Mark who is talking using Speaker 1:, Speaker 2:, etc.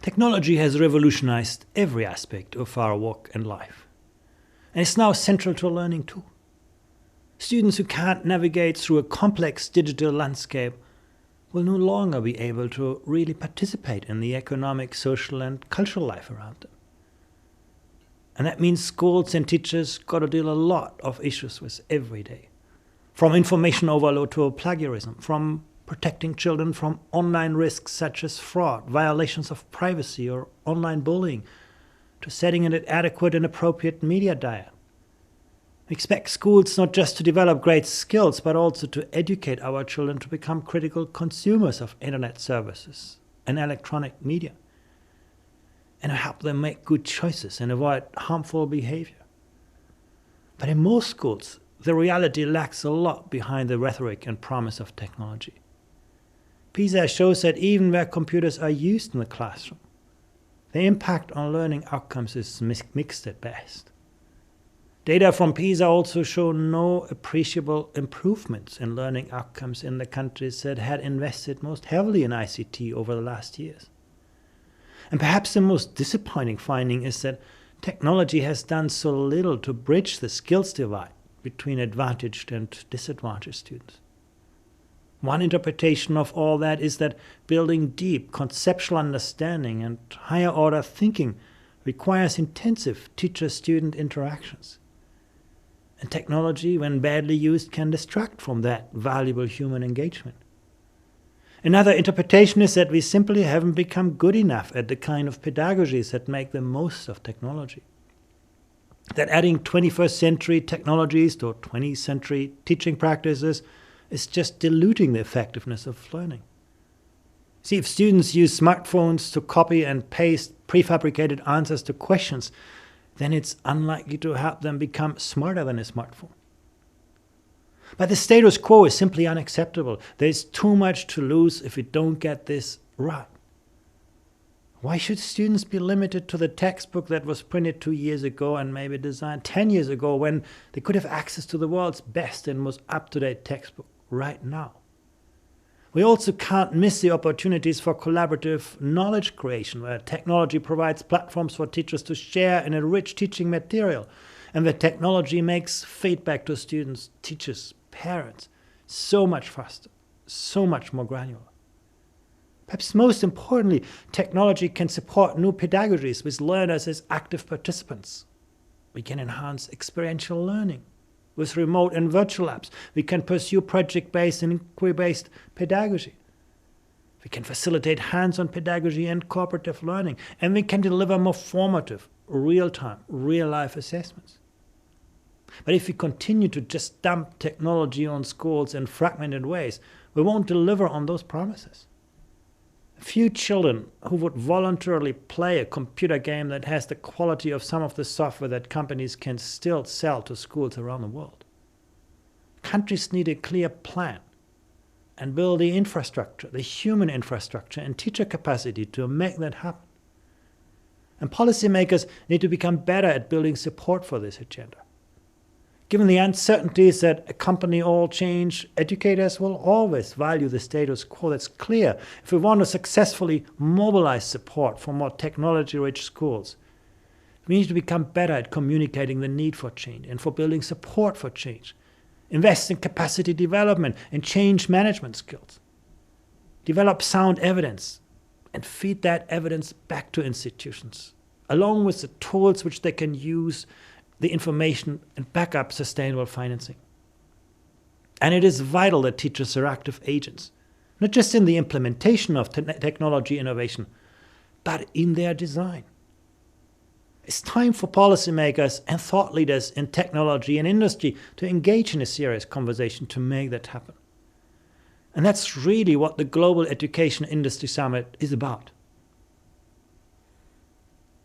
Speaker 1: Technology has revolutionized every aspect of our work and life. And it's now central to learning too. Students who can't navigate through a complex digital landscape will no longer be able to really participate in the economic, social and cultural life around them. And that means schools and teachers got to deal a lot of issues with every day. From information overload to plagiarism, from protecting children from online risks such as fraud, violations of privacy or online bullying, to setting an adequate and appropriate media diet. We expect schools not just to develop great skills, but also to educate our children to become critical consumers of internet services and electronic media, and to help them make good choices and avoid harmful behavior. But in most schools, the reality lags a lot behind the rhetoric and promise of technology. PISA shows that even where computers are used in the classroom, the impact on learning outcomes is mixed at best. Data from PISA also show no appreciable improvements in learning outcomes in the countries that had invested most heavily in ICT over the last years. And perhaps the most disappointing finding is that technology has done so little to bridge the skills divide between advantaged and disadvantaged students. One interpretation of all that is that building deep conceptual understanding and higher order thinking requires intensive teacher-student interactions. And technology, when badly used, can distract from that valuable human engagement. Another interpretation is that we simply haven't become good enough at the kind of pedagogies that make the most of technology. That adding 21st century technologies to 20th century teaching practices is just diluting the effectiveness of learning. See, if students use smartphones to copy and paste prefabricated answers to questions, then it's unlikely to help them become smarter than a smartphone. But the status quo is simply unacceptable. There's too much to lose if we don't get this right. Why should students be limited to the textbook that was printed 2 years ago and maybe designed 10 years ago when they could have access to the world's best and most up-to-date textbook right now? We also can't miss the opportunities for collaborative knowledge creation, where technology provides platforms for teachers to share and enrich teaching material, and where technology makes feedback to students, teachers, parents so much faster, so much more granular. Perhaps most importantly, technology can support new pedagogies with learners as active participants. We can enhance experiential learning. With remote and virtual labs, we can pursue project-based and inquiry-based pedagogy. We can facilitate hands-on pedagogy and cooperative learning, and we can deliver more formative, real-time, real-life assessments. But if we continue to just dump technology on schools in fragmented ways, we won't deliver on those promises. Few children who would voluntarily play a computer game that has the quality of some of the software that companies can still sell to schools around the world. Countries need a clear plan and build the infrastructure, the human infrastructure and teacher capacity to make that happen. And policymakers need to become better at building support for this agenda. Given the uncertainties that accompany all change, educators will always value the status quo. That's clear. If we want to successfully mobilize support for more technology-rich schools, we need to become better at communicating the need for change and for building support for change. Invest in capacity development and change management skills. Develop sound evidence and feed that evidence back to institutions, along with the tools which they can use, the information, and back up sustainable financing. And it is vital that teachers are active agents, not just in the implementation of technology innovation, but in their design. It's time for policymakers and thought leaders in technology and industry to engage in a serious conversation to make that happen. And that's really what the Global Education Industry Summit is about.